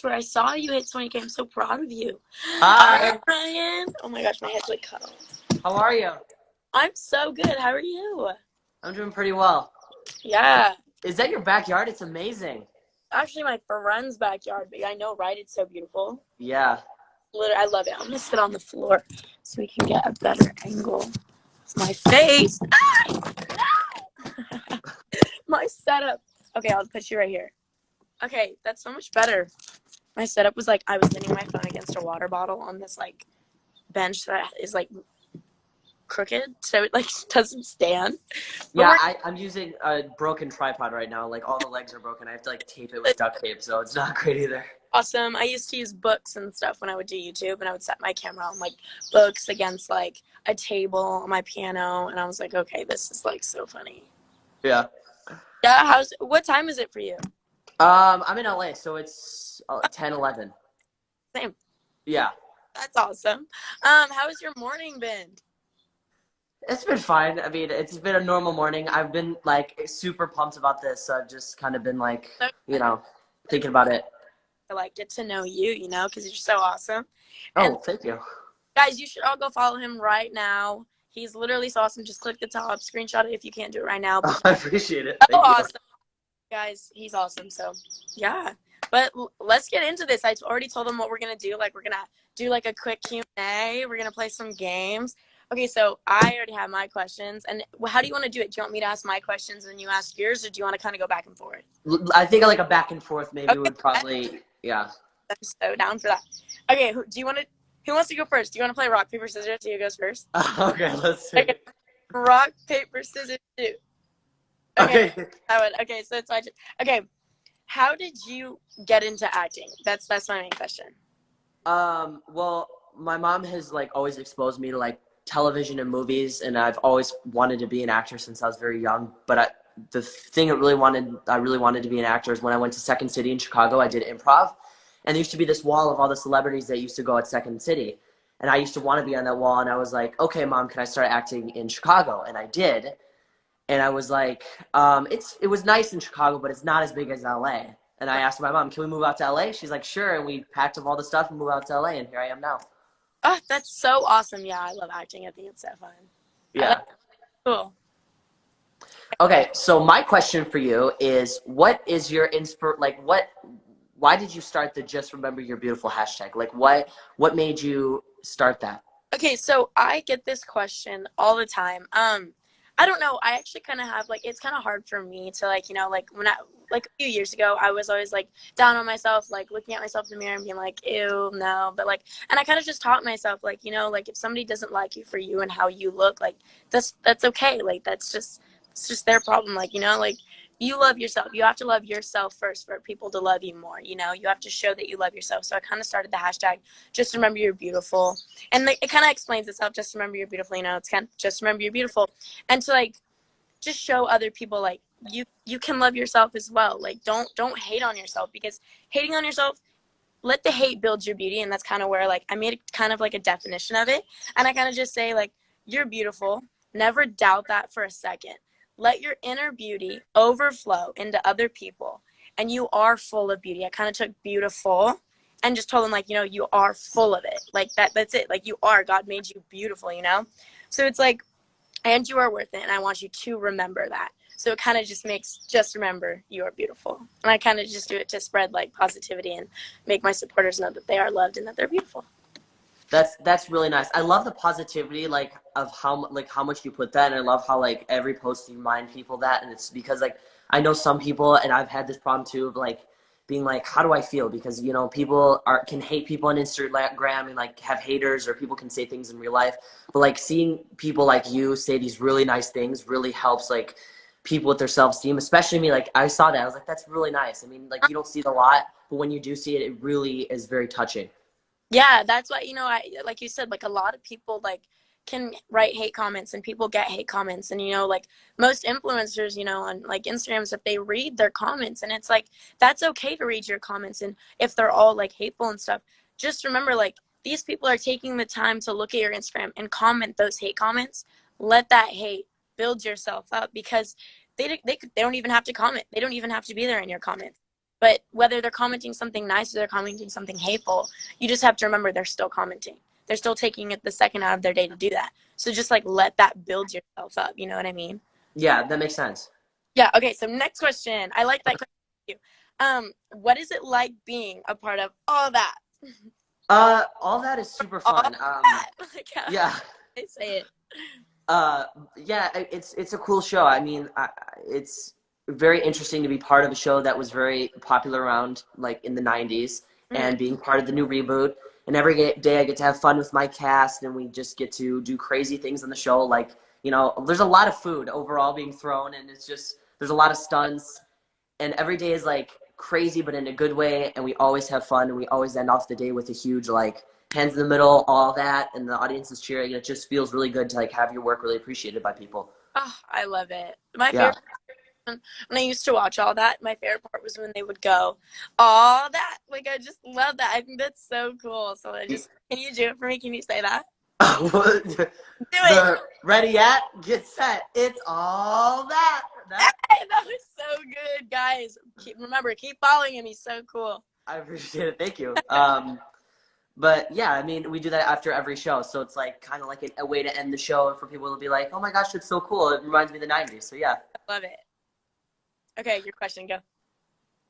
where I saw you hit 20K. I'm so proud of you. Hi, Ryan. Oh my gosh, my head's like cut off. how are you? I'm so good. How are you? I'm doing pretty well. Yeah. Is that your backyard? It's amazing. Actually, my friend's backyard, but I know, right? It's so beautiful. Yeah. Literally, I love it. I'm gonna sit on the floor so we can get a better angle of my face. My setup. Okay, I'll put you right here. Okay, that's so much better. My setup was like I was leaning my phone against a water bottle on this like bench that is like crooked, so it like doesn't stand. But Yeah, we're I'm using a broken tripod right now. Like all the legs are broken. I have to like tape it with duct tape, so it's not great either. awesome. I used to use books and stuff when I would do YouTube, and I would set my camera on like books against like a table on my piano, and I was like, okay, this is like so funny. Yeah. Yeah, what time is it for you? I'm in LA, so it's 10, 11. Same. Yeah. That's awesome. How's your morning been? It's been fine. I mean, it's been a normal morning. I've been like super pumped about this, so I've just kind of been like, So thinking about it. to like get to know you, because you're so awesome. And Oh, thank you. guys, you should all go follow him right now. He's literally so awesome. Just click the top, screenshot it if you can't do it right now. But I appreciate it. so Thank you. awesome, guys. He's awesome. So yeah. But let's get into this. I already told them what we're gonna do. Like we're gonna do like a quick Q&A. We're gonna play some games. Okay, so I already have my questions. And how do you want to do it? Do you want me to ask my questions and you ask yours, or do you want to kind of go back and forth? I think like a back and forth maybe Okay, would probably, yeah. I'm so down for that. Okay, who wants to go first? Do you want to play rock, paper, scissors? Who goes first? Okay, let's see. Okay. Rock, paper, scissors, shoot. Okay. Okay, so it's my turn. Okay, how did you get into acting? That's my main question. Well, my mom has like always exposed me to like television and movies, and I've always wanted to be an actor since I was very young. But the thing I really wanted to be an actor is when I went to Second City in Chicago. I did improv, and there used to be this wall of all the celebrities that used to go at Second City, and I used to want to be on that wall. And I was like, okay, mom, can I start acting in Chicago? And I did. And I was like, it was nice in Chicago, but it's not as big as LA. And I asked my mom, can we move out to LA? She's like, sure. And we packed up all the stuff and moved out to LA, and here I am now. Oh, that's so awesome. Yeah, I love acting. I think it's so fun. I like Yeah. cool. Okay, so my question for you is, what is your why did you start the Just Remember You're Beautiful hashtag? Like, what made you start that? Okay, so I get this question all the time. I don't know. I actually kind of have like it's kind of hard for me to like like when I like a few years ago I was always like down on myself, like looking at myself in the mirror and being like, ew, no. But like, and I kind of just taught myself like like if somebody doesn't like you for you and how you look, like that's okay. Like it's just their problem. Like like you love yourself. You have to love yourself first for people to love you more. You have to show that you love yourself. So I kind of started the hashtag just remember you're beautiful, and like, it kind of explains itself. Just remember you're beautiful. It's kind of just remember you're beautiful, and to like just show other people like you can love yourself as well. Like don't hate on yourself, because hating on yourself, let the hate build your beauty. And that's kind of where like I made kind of like a definition of it, and I kind of just say like you're beautiful. Never doubt that for a second. Let your inner beauty overflow into other people, and you are full of beauty. I kind of took beautiful and just told them like you are full of it. Like that's it. Like you are, God made you beautiful. So it's like, and you are worth it, and I want you to remember that. So it kind of just makes just remember you are beautiful, and I kind of just do it to spread like positivity and make my supporters know that they are loved and that they're beautiful. That's really nice. I love the positivity, like of how much you put that, and I love how like every post you remind people that, and it's because like I know some people, and I've had this problem too of like being like, how do I feel? Because people can hate people on Instagram and like have haters, or people can say things in real life, but like seeing people like you say these really nice things really helps like people with their self-esteem, especially me. Like I saw that, I was like, that's really nice. I mean, like you don't see it a lot, but when you do see it, it really is very touching. Yeah, that's what I like you said, like a lot of people like can write hate comments, and people get hate comments, and like most influencers on like Instagrams, if they read their comments, and it's like that's okay to read your comments, and if they're all like hateful and stuff, just remember like these people are taking the time to look at your Instagram and comment those hate comments. Let that hate build yourself up, because they don't even have to comment. They don't even have to be there in your comments. But whether they're commenting something nice or they're commenting something hateful, you just have to remember they're still commenting. They're still taking it the second out of their day to do that. So just like let that build yourself up. You know what I mean? Yeah, that makes sense. Yeah. Okay. So next question. I like that question. What is it like being a part of all that? All that is super All fun. that. Like how Yeah. I say it. Yeah, it's a cool show. I mean, it's very interesting to be part of a show that was very popular around like in the 90s Mm. and being part of the new reboot. And every day I get to have fun with my cast and we just get to do crazy things on the show. Like, you know, there's a lot of food overall being thrown and it's just, there's a lot of stunts and every day is like crazy, but in a good way. And we always have fun and we always end off the day with a huge, like, hands in the middle, all that, and the audience is cheering. And it just feels really good to like have your work really appreciated by people. Oh, I love it. My Yeah. favorite when I used to watch all that, my favorite part was when they would go, all that. Like I just love that. I think that's so cool. So I just can you do it for me? Can you say that? Do it. The ready at get set. It's all that. That Hey, that was so good, guys. Remember, keep following him. He's so cool. I appreciate it. Thank you. But yeah, I mean, we do that after every show, so it's like kind of like a way to end the show and for people to be like, "Oh my gosh, it's so cool! It reminds me of the '90s." So yeah. I love it. Okay, your question, go.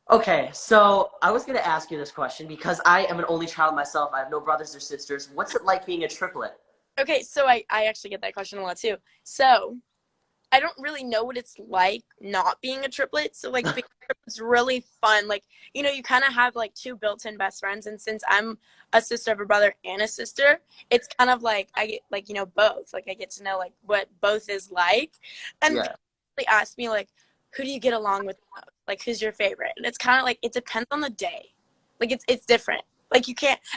Okay, so I was gonna ask you this question because I am an only child myself. I have no brothers or sisters. What's it like being a triplet? Okay, so I actually get that question a lot too. So I don't really know what it's like not being a triplet. So like being a triplet's really fun. Like, you know, you kind of have like two built-in best friends. And since I'm a sister of a brother and a sister, it's kind of like I get like, you know, both. Like I get to know like what both is like. And Yeah, they ask me like, who do you get along with most? Like who's your favorite? And it's kind of like it depends on the day. Like it's different. Like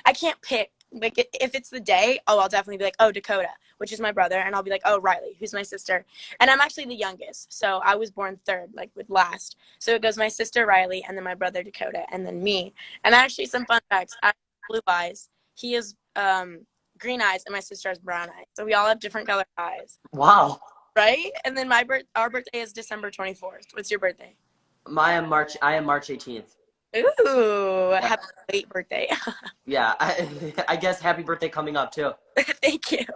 I can't pick. Like if it's the day, oh, I'll definitely be like, oh, Dakota, which is my brother, and I'll be like, oh, Riley, who's my sister, and I'm actually the youngest, so I was born third, like with last. So it goes my sister Riley, and then my brother Dakota, and then me. And actually, some fun facts: I have blue eyes. He has green eyes, and my sister has brown eyes. So we all have different colored eyes, wow. right? And then our birthday is December 24th. What's your birthday? I am March 18th. Ooh, Yeah, happy late birthday. yeah. I guess happy birthday coming up too. Thank you.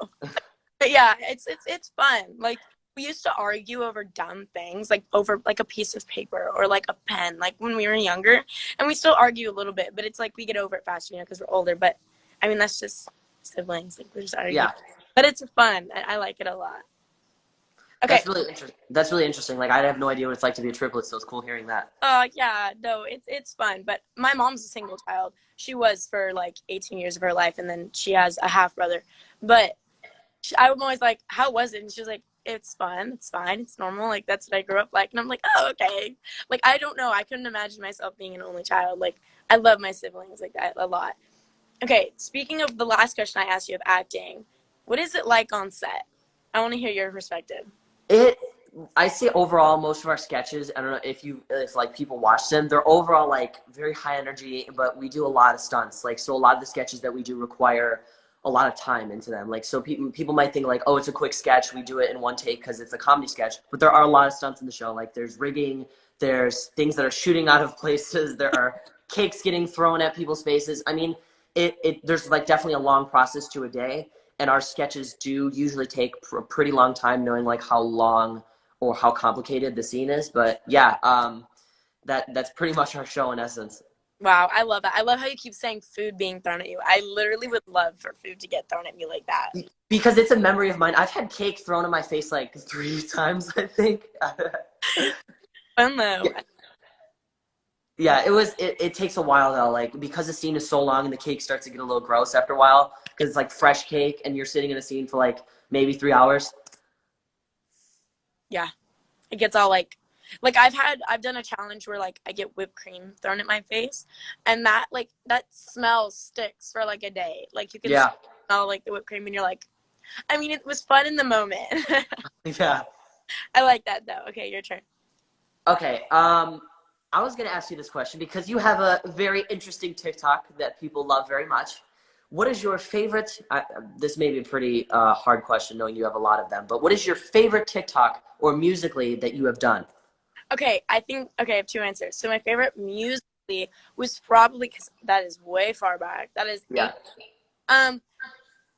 But yeah, it's fun. Like we used to argue over dumb things, like over like a piece of paper or like a pen, like when we were younger, and we still argue a little bit, but it's like we get over it faster, you know, because we're older. But I mean, that's just siblings, like we're just arguing. Yeah. But it's fun. I like it a lot. Okay. That's really interesting. Like I have no idea what it's like to be a triplet, so it's cool hearing that. Yeah, no, it's fun. But my mom's a single child. She was for like 18 years of her life, and then she has a half brother. But I'm always like, how was it? And she's like, it's fun. It's fine. It's normal. Like, that's what I grew up like. And I'm like, oh, okay. Like, I don't know. I couldn't imagine myself being an only child. Like, I love my siblings like that a lot. Okay, speaking of the last question I asked you of acting, what is it like on set? I want to hear your perspective. It I say overall most of our sketches, I don't know if like people watch them, they're overall like very high energy, but we do a lot of stunts. Like so a lot of the sketches that we do require a lot of time into them. Like so people might think like, "Oh, it's a quick sketch. We do it in one take because it's a comedy sketch." But there are a lot of stunts in the show. Like there's rigging, there's things that are shooting out of places, there are cakes getting thrown at people's faces. I mean, there's like definitely a long process to a day. And our sketches do usually take a pretty long time knowing like how long or how complicated the scene is. But yeah, that's pretty much our show in essence. Wow, I love that. I love how you keep saying food being thrown at you. I literally would love for food to get thrown at me like that. Because it's a memory of mine. I've had cake thrown in my face like 3 times, I think. Fun though. Yeah, yeah, it takes a while though, like because the scene is so long and the cake starts to get a little gross after a while because it's like fresh cake and you're sitting in a scene for like maybe 3 hours. Yeah, it gets all like I've done a challenge where like I get whipped cream thrown at my face, and that smell sticks for like a day. Like you can Yeah. smell like the whipped cream, and you're like, I mean, it was fun in the moment. Yeah. I like that though. Okay, your turn. Okay. I was gonna ask you this question because you have a very interesting TikTok that people love very much. What is your favorite? This may be a pretty hard question, knowing you have a lot of them. But what is your favorite TikTok or musically that you have done? Okay, I think okay, I have two answers. So my favorite music was probably because that is way far back. That is Yeah. eight.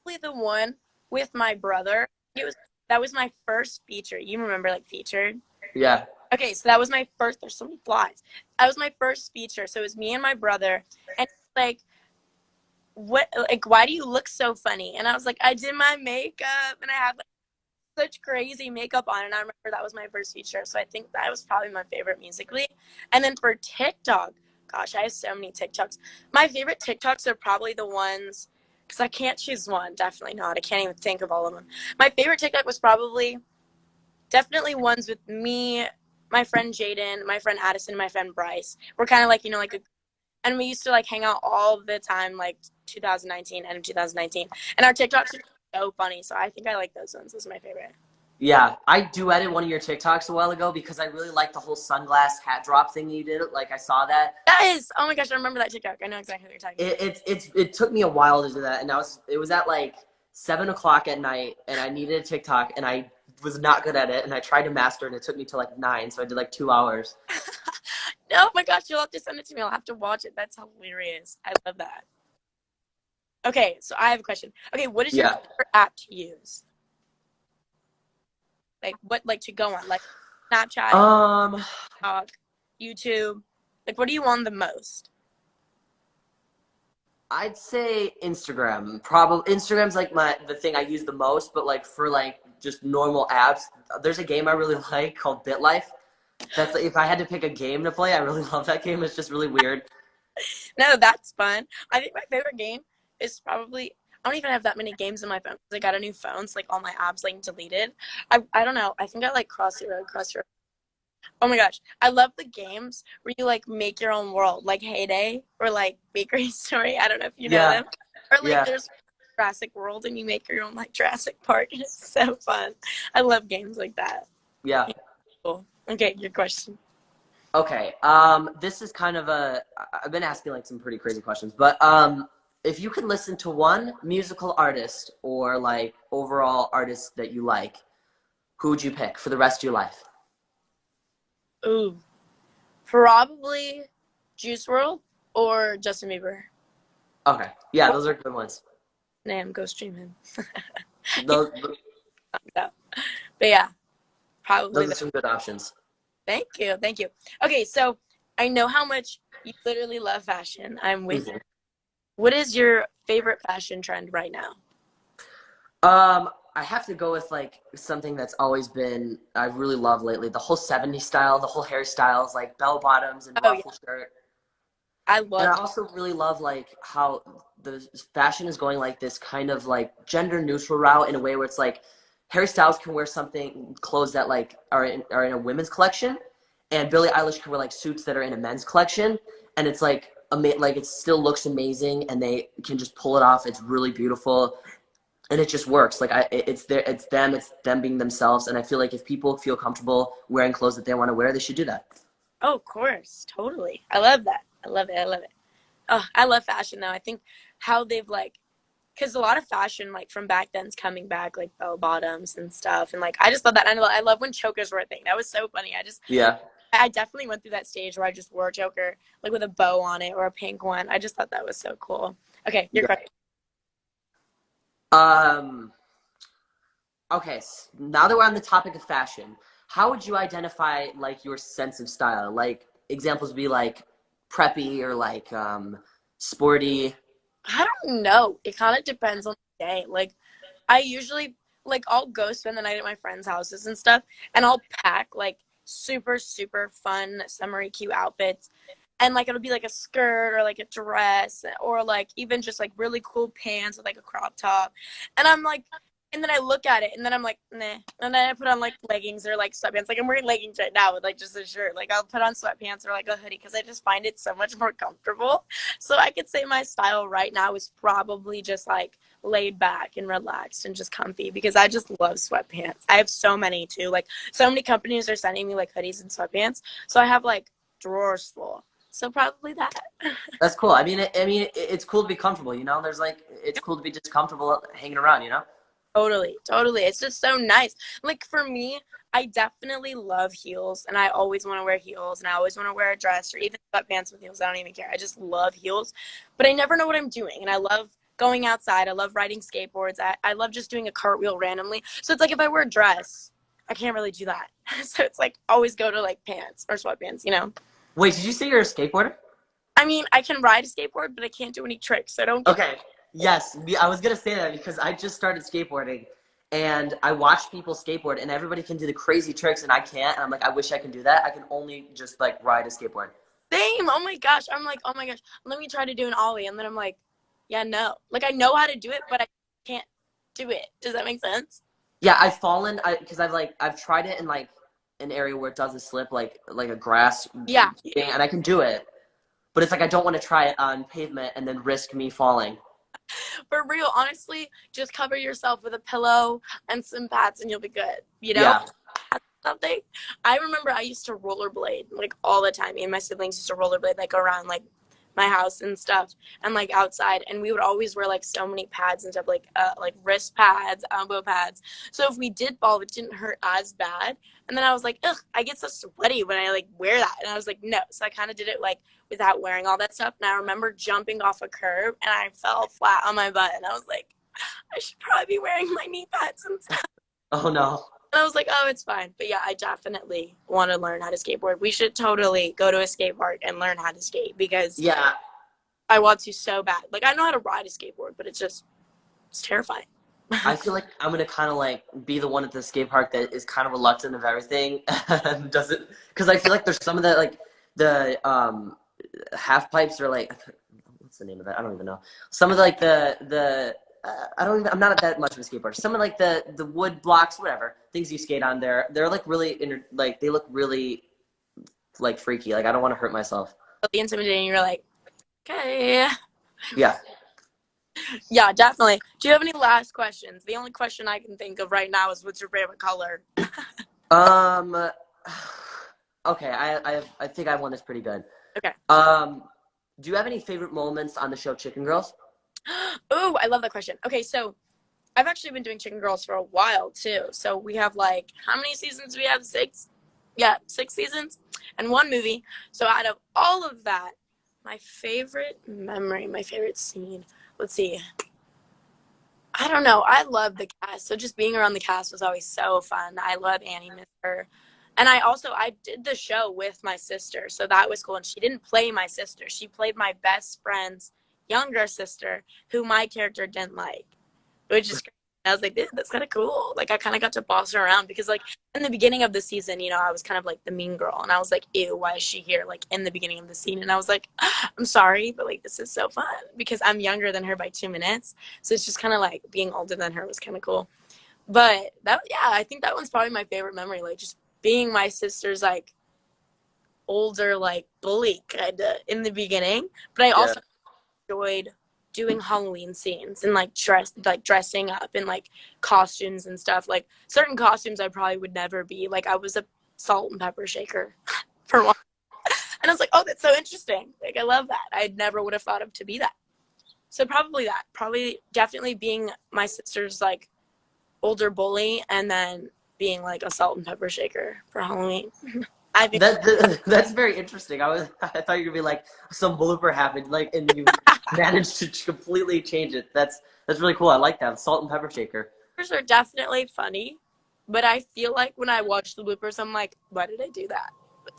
Probably the one with my brother. It was that was my first feature. You remember like featured? Yeah. Okay, so that was my first. There's so many flies. That was my first feature. So it was me and my brother, and like, what? Like, why do you look so funny? And I was like, I did my makeup, and I had like such crazy makeup on, and I remember that was my first feature. So I think that was probably my favorite musically. And then for TikTok, gosh, I have so many TikToks. My favorite TikToks are probably the ones because I can't choose one. Definitely not. I can't even think of all of them. My favorite TikTok was probably definitely ones with me, my friend Jaden, my friend Addison, my friend Bryce. We're kind of like, like and we used to like hang out all the time, like 2019 and 2019. And our TikToks are so funny. So I think I like those ones. Those are my favorite. Yeah, I do edit one of your TikToks a while ago because I really like the whole sunglass hat drop thing you did. Like I saw that. That is, oh my gosh, I remember that TikTok. I know exactly what you're talking about. It took me a while to do that, and it was at like 7 o'clock at night, and I needed a TikTok, and I was not good at it, and I tried to master it, and it took me to like 9, so I did like 2 hours. Oh my gosh, you'll have to send it to me. I'll have to watch it. That's hilarious. I love that. Okay, so I have a question. Okay, what is your Yeah. favorite app to use? Like what, like to go on, like Snapchat, Um, TikTok, YouTube. Like, what do you on the most? I'd say Instagram. Probably Instagram's like the thing I use the most, but like for like just normal apps, there's a game I really like called BitLife. That's if I had to pick a game to play, I really love that game. It's just really weird. No, that's fun. I think my favorite game is probably, I don't even have that many games in my phone because I got a new phone, so like all my apps like deleted. I don't know. I think I like Crossy Road. Oh my gosh, I love the games where you like make your own world, like Heyday or like Bakery Story. I don't know if you know Yeah, them. Or like yeah, there's Jurassic World and you make your own like Jurassic Park and it's so fun. I love games like that. yeah. Yeah, cool. Okay, your question. Okay. This is kind of I've been asking like some pretty crazy questions, but if you could listen to one musical artist or like overall artist that you like, who would you pick for the rest of your life? Ooh, probably Juice World or Justin Bieber. Okay. Yeah, Or those are good ones. Nam, go stream him. Those But yeah, probably those are that. some good options. Thank you. Thank you. Okay, so I know how much you literally love fashion. I'm with you. Mhm. What is your favorite fashion trend right now? I have to go with like something that's always been I really love lately. The whole '70s style, the whole hairstyles, like bell bottoms and Oh yeah, ruffle shirt. I And I love that. also really love like how the fashion is going like this kind of like gender neutral route in a way where it's like Harry Styles can wear something clothes that like are in a women's collection, and Billie Eilish can wear like suits that are in a men's collection, and it's like like it still looks amazing, and they can just pull it off. It's really beautiful, and it just works. Like it's them being themselves, and I feel like if people feel comfortable wearing clothes that they want to wear, they should do that. Oh, of course, totally. I love that. I love it. I love it. Oh, I love fashion though. I think how they've like, because a lot of fashion like from back then's coming back, like bell bottoms and stuff, and like I just love that. And I love when chokers were a thing. That was so funny. Yeah. I definitely went through that stage where I just wore a choker like with a bow on it or a pink one. I just thought that was so cool. Okay, your Yeah. question. Um. Okay, now that we're on the topic of fashion, how would you identify like your sense of style? Like examples would be like preppy or like sporty. I don't know. It kind of depends on the day. Like I usually like I'll go spend the night at my friends' houses and stuff, and I'll pack like super fun summery cute outfits, and like it'll be like a skirt or like a dress or like even just like really cool pants with like a crop top, and I'm like. And then I look at it, and then I'm like, nah. And then I put on like leggings or like sweatpants. Like I'm wearing leggings right now with like just a shirt. Like I'll put on sweatpants or like a hoodie because I just find it so much more comfortable. So I could say my style right now is probably just like laid back and relaxed and just comfy because I just love sweatpants. I have so many too. Like so many companies are sending me like hoodies and sweatpants. So I have like drawers full. So probably that. That's cool. It's cool to be comfortable. You know, there's like it's cool to be just comfortable hanging around. You know. Totally. It's just so nice. Like for me, I definitely love heels, and I always want to wear heels, and I always want to wear a dress or even sweatpants with heels. I don't even care. I just love heels, but I never know what I'm doing, and I love going outside. I love riding skateboards. I love just doing a cartwheel randomly. So it's like if I wear a dress, I can't really do that. So it's like always go to like pants or sweatpants, you know? Wait, did you say you're a skateboarder? I mean, I can ride a skateboard, but I can't do any tricks, so don't get. Okay. Yes, I was gonna say that because I just started skateboarding, and I watch people skateboard, and everybody can do the crazy tricks, and I can't. And I'm like, I wish I can do that. I can only just like ride a skateboard. Same. Oh my gosh. I'm like, oh my gosh. Let me try to do an ollie, and then I'm like, yeah, no. Like I know how to do it, but I can't do it. Does that make sense? Yeah, I've fallen because I've tried it in like an area where it doesn't slip, like a grass Yeah. thing, and I can do it. But it's like I don't want to try it on pavement and then risk me falling. For real, honestly, just cover yourself with a pillow and some pads, and you'll be good. You know? Yeah. Something. I remember I used to rollerblade like all the time. Me and my siblings used to rollerblade like around like my house and stuff and like outside, and we would always wear like so many pads and stuff like wrist pads, elbow pads, so if we did fall it didn't hurt as bad. And then I was like, ugh, I get so sweaty when I like wear that, and I was like, no. So I kind of did it like without wearing all that stuff, and I remember jumping off a curb and I fell flat on my butt, and I was like, I should probably be wearing my knee pads and stuff. Oh no. And I was like, oh, it's fine. But yeah, I definitely want to learn how to skateboard. We should totally go to a skate park and learn how to skate because Yeah, I want to so bad. Like, I know how to ride a skateboard, but it's terrifying. I feel like I'm gonna kind of like be the one at the skate park that is kind of reluctant of everything and doesn't, because I feel like there's some of the like the half pipes are like, what's the name of that? I don't even know. Some of the, like the I don't even, I'm not that much of a skateboarder. Some of like the wood blocks, whatever things you skate on there, they're like really like they look really like freaky. Like I don't want to hurt myself. The intimidating, you're like, okay. Yeah. Yeah, definitely. Do you have any last questions? The only question I can think of right now is what's your favorite color? Um. Okay, I think I have one that's pretty good. Okay. Do you have any favorite moments on the show Chicken Girls? Oh, I love that question. Okay, so I've actually been doing Chicken Girls for a while too. So we have like, how many seasons do we have? Six? Yeah, 6 seasons and one movie. So out of all of that, my favorite memory, my favorite scene, let's see. I don't know. I love the cast. So just being around the cast was always so fun. I love Annie, miss her. And I did the show with my sister. So that was cool. And she didn't play my sister. She played my best friend's younger sister who my character didn't like, which is crazy. I was like, dude, that's kind of cool. Like, I kind of got to boss her around because, like, in the beginning of the season, you know, I was kind of like the mean girl. And I was like, ew, why is she here? Like, in the beginning of the scene. And I was like, I'm sorry, but, like, this is so fun because I'm younger than her by 2 minutes. So it's just kind of like being older than her was kind of cool. But that, yeah, I think that one's probably my favorite memory. Like, just being my sister's, like, older, like, bully kind of in the beginning. But I Yeah. also enjoyed doing Halloween scenes and like dressing up in like costumes and stuff. Like certain costumes I probably would never be. Like I was a salt and pepper shaker for one. And I was like, oh, that's so interesting. Like I love that. I never would have thought of to be that. So probably that. Probably definitely being my sister's like older bully and then being like a salt and pepper shaker for Halloween. I think That's very interesting. I thought you were gonna be like some blooper happened, like, and you managed to completely change it. That's really cool. I like that salt and pepper shaker. bloopers are definitely funny, but I feel like when I watch the bloopers, I'm like, why did I do that?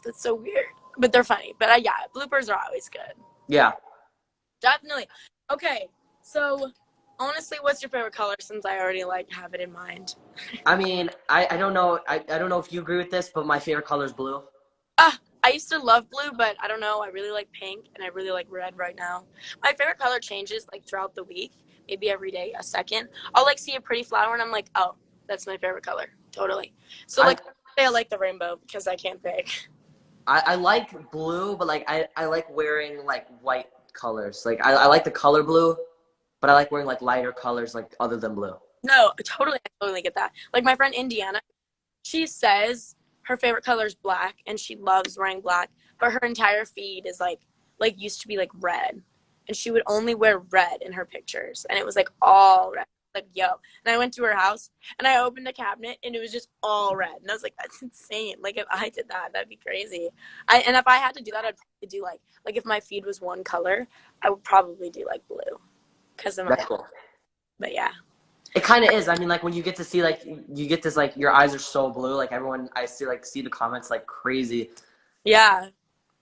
That's so weird. But they're funny. But yeah, bloopers are always good. Yeah. Definitely. Okay, so honestly, what's your favorite color? Since I already like have it in mind. I mean, I don't know. I don't know if you agree with this, but my favorite color is blue. I used to love blue, but I don't know. I really like pink and I really like red right now. My favorite color changes like throughout the week, maybe every day, a second. I'll like see a pretty flower and I'm like, oh, that's my favorite color. Totally. So I like I like the rainbow because I can't pick. I like blue, but like I like wearing like white colors. Like I like the color blue, but I like wearing like lighter colors like other than blue. No, I totally get that. Like my friend Indiana, she says her favorite color is black and she loves wearing black, but her entire feed is like used to be like red. And she would only wear red in her pictures and it was like all red. like, yo. And I went to her house and I opened a cabinet and it was just all red. And I was like, that's insane. Like if I did that, that'd be crazy. And if I had to do that, I'd probably do like if my feed was one color, I would probably do like blue because of That's my. cool. But yeah. It kind of is. I mean, like when you get to see like you get this like your eyes are so blue. Like everyone, I see the comments like crazy. Yeah.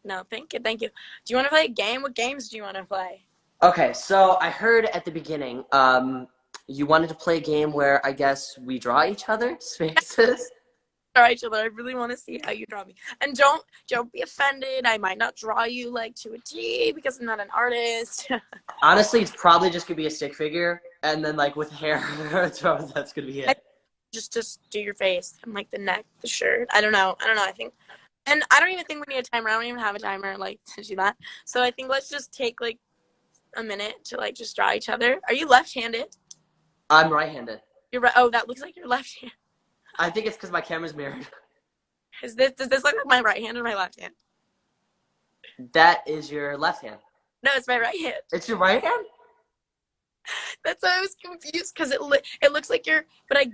No, thank you, thank you. Do you want to play a game? What games do you want to play? Okay, so I heard at the beginning, you wanted to play a game where I guess we draw each other's faces. All right, Chiller. I really want to see how you draw me, and don't be offended. I might not draw you like to a T because I'm not an artist. Honestly, it's probably just gonna be a stick figure, and then like with hair, so that's gonna be it. Just do your face and like the neck, the shirt. I don't know. I think, and I don't even think we need a timer. I don't even have a timer like to do that. So I think let's just take like a minute to like just draw each other. Are you left-handed? I'm right-handed. You're right. Oh, that looks like your left hand. I think it's because my camera's mirrored. Does this look like my right hand or my left hand? That is your left hand. No, it's my right hand. It's your right hand? That's why I was confused because it looks like you're, but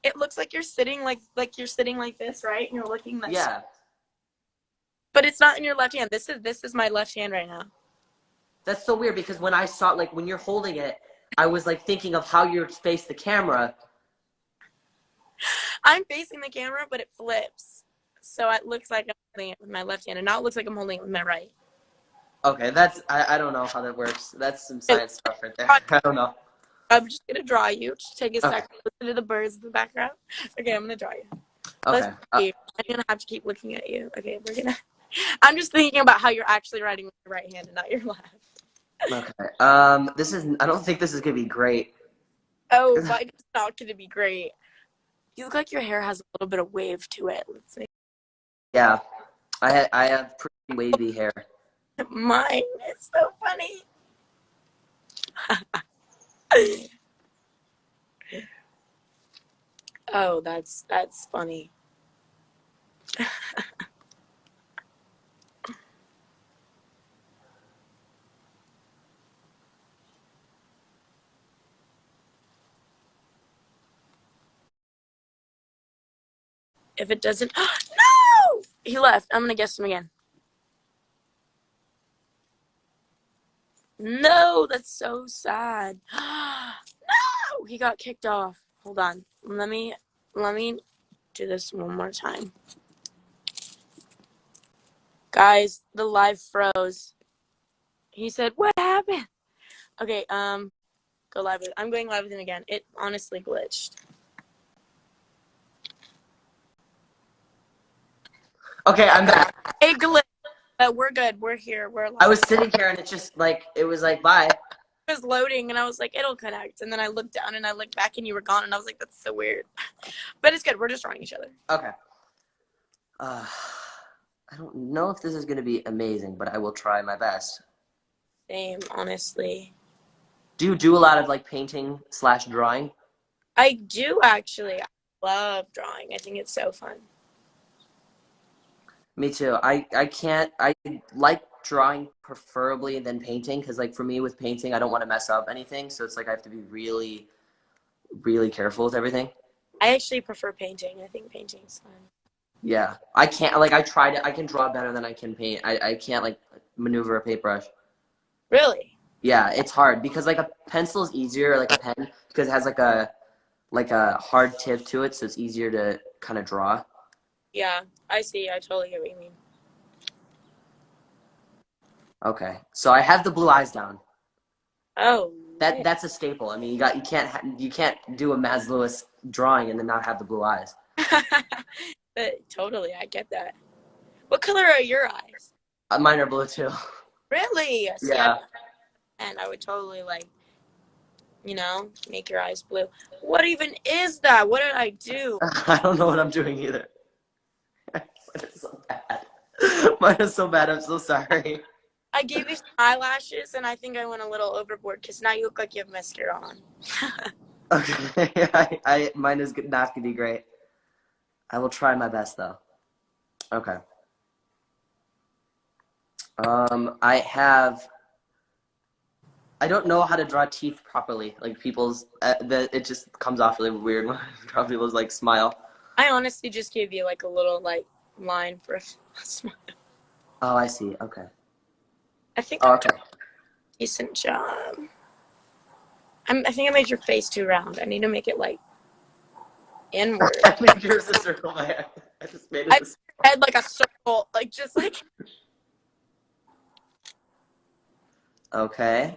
it looks like you're sitting like you're sitting like this, right? And you're looking this. Yeah. But it's not in your left hand. This is my left hand right now. That's so weird because when I saw like when you're holding it, I was like thinking of how you face the camera. I'm facing the camera, but it flips. So it looks like I'm holding it with my left hand, and now it looks like I'm holding it with my right. Okay, I don't know how that works. That's some science stuff right there. I don't know. I'm just gonna draw you. Just take a Okay. second. Listen to the birds in the background. Okay, I'm gonna draw you. Okay. I'm gonna have to keep looking at you. Okay, we're gonna. I'm just thinking about how you're actually writing with your right hand and not your left. Okay. This is. I don't think this is gonna be great. Oh, but it's not gonna be great. You look like your hair has a little bit of wave to it. Let's see. Yeah, I have pretty wavy hair. Mine is so funny. Oh, that's funny. If it doesn't, no, he left. I'm gonna guess him again. No, that's so sad. No, he got kicked off. Hold on. Let me do this one more time. Guys, the live froze. He said, "What happened?" Okay, go live with. I'm going live with him again. It honestly glitched. Okay, I'm back. It glitched, but we're good. We're here. We're live. I was sitting here and it was like bye. It was loading, and I was like, it'll connect. And then I looked down and I looked back, and you were gone, and I was like, that's so weird. But it's good. We're just drawing each other. Okay. I don't know if this is gonna be amazing, but I will try my best. Same, honestly. Do you do a lot of like painting / drawing? I do actually. I love drawing. I think it's so fun. Me too. I like drawing preferably than painting because like for me with painting I don't want to mess up anything, so it's like I have to be really really careful with everything. I actually prefer painting. I think painting's fun. Yeah. I can't like I can draw better than I can paint. I can't like maneuver a paintbrush. Really? Yeah, it's hard because like a pencil is easier like a pen because it has like a hard tip to it, so it's easier to kind of draw. Yeah, I see. I totally get what you mean. Okay. So I have the blue eyes down. Oh. That's a staple. I mean, you can't do a Maz Lewis drawing and then not have the blue eyes. But totally, I get that. What color are your eyes? Mine are blue too. Really? See, Yeah. and I would totally like, make your eyes blue. What even is that? What did I do? I don't know what I'm doing either. Mine is so bad. Mine is so bad. I'm so sorry. I gave you some eyelashes, and I think I went a little overboard because now you look like you have mascara on. Okay. Mine is not gonna be great. I will try my best though. Okay. I have I don't know how to draw teeth properly. Like people's, it just comes off really weird when I draw people's like smile. I honestly just gave you like a little like line for a smile. Oh, I see. Okay. I think Oh, I'm okay. doing a decent job. I think I made your face too round. I need to make it like inward. I made yours a circle. My head. I just made I it. had like a circle, like just like. Okay.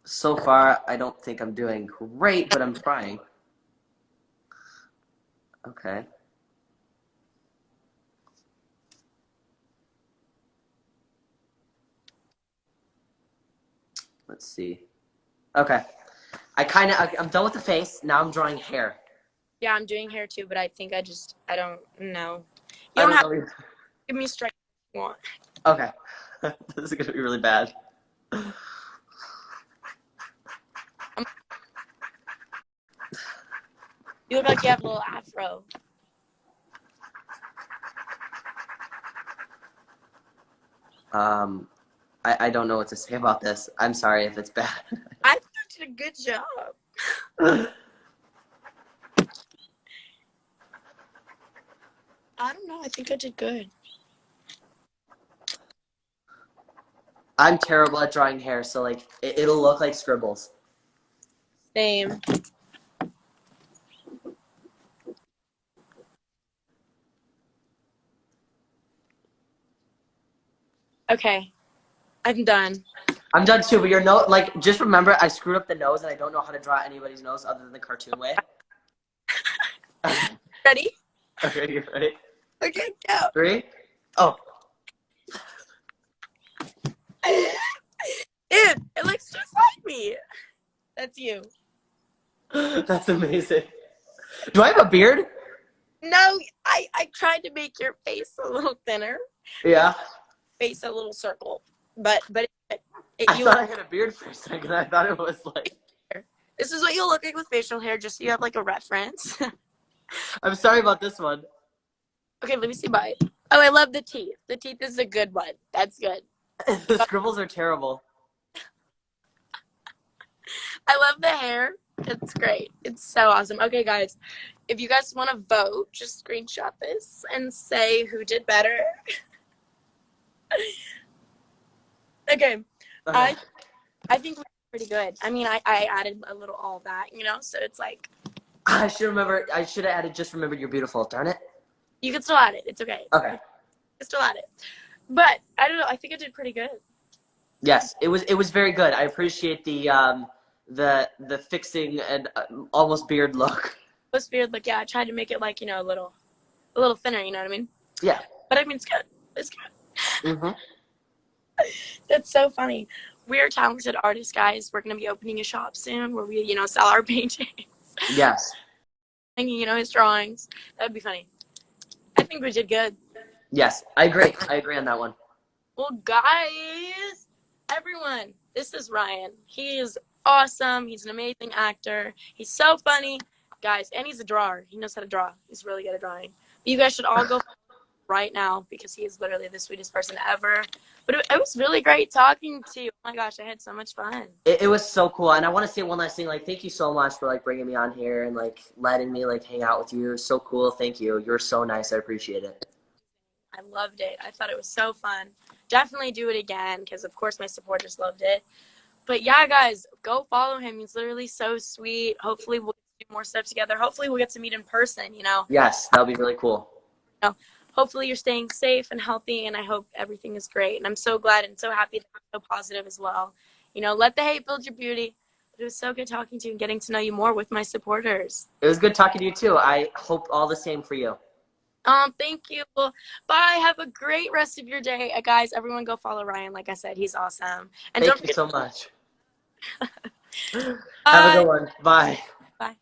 So far, I don't think I'm doing great, but I'm trying. Okay. Let's see. Okay. I'm done with the face. Now I'm drawing hair. Yeah, I'm doing hair too, but I think I don't know. You I don't don't have to know. give me a strike if you want. Okay. This is gonna be really bad. You look like you have a little afro. Um, I don't know what to say about this. I'm sorry if it's bad. I think I did a good job. I don't know. I think I did good. I'm terrible at drawing hair, so like it'll look like scribbles. Same. Okay, I'm done. I'm done too, but your nose, like, just remember, I screwed up the nose, and I don't know how to draw anybody's nose other than the cartoon way. Ready? Okay, you ready? Okay, go. 3. Oh, It looks just like me. That's you. that's amazing. Do I have a beard? No, I tried to make your face a little thinner, Yeah. face a little circle, but I you. thought I had a beard for a second. I thought it was like. This is what you'll look like with facial hair, just so you have like a reference. I'm sorry about this one. Okay, let me see mine. Oh, I love the teeth. The teeth is a good one. That's good. The scribbles are terrible. I love the hair. It's great. It's so awesome. Okay, guys, if you guys want to vote, just screenshot this and say who did better. Okay, Okay. I think we did pretty good. I mean, I added a little all that, so it's like I should remember. I should have added just remembered you're beautiful. Darn it. you can still add it. It's okay. Okay. You can still add it. But I don't know. I think I did pretty good. Yes, it was very good. I appreciate the fixing and almost beard look. It was weird. Like, yeah, I tried to make it like a little thinner. You know what I mean? Yeah. But I mean, it's good. It's good. Mhm. That's so funny. We're talented artists, guys. We're gonna be opening a shop soon where we, sell our paintings. Yes. And his drawings. That'd be funny. I think we did good. Yes. I agree. I agree on that one. Well, guys, everyone, this is Ryan. He is awesome. He's an amazing actor. He's so funny, guys, and he's a drawer. He knows how to draw. He's really good at drawing. But you guys should all go right now because he is literally the sweetest person ever. But it was really great talking to you. Oh my gosh, I had so much fun. It was so cool, and I want to say one last thing. Like, thank you so much for like bringing me on here and like letting me like hang out with you. It was so cool. Thank you. You're so nice. I appreciate it. I loved it. I thought it was so fun. Definitely do it again because, of course, my supporters loved it. But yeah, guys, go follow him. He's literally so sweet. Hopefully, we'll do more stuff together. Hopefully, we'll get to meet in person. Yes, that would be really cool. Hopefully, you're staying safe and healthy, and I hope everything is great. And I'm so glad and so happy that you're so positive as well. Let the hate build your beauty. It was so good talking to you and getting to know you more with my supporters. It was good talking to you too. I hope all the same for you. Thank you. Bye. Have a great rest of your day. Guys, everyone go follow Ryan. Like I said, he's awesome. And Thank don't you forget. so much. Have a Bye. good one. Bye. Bye.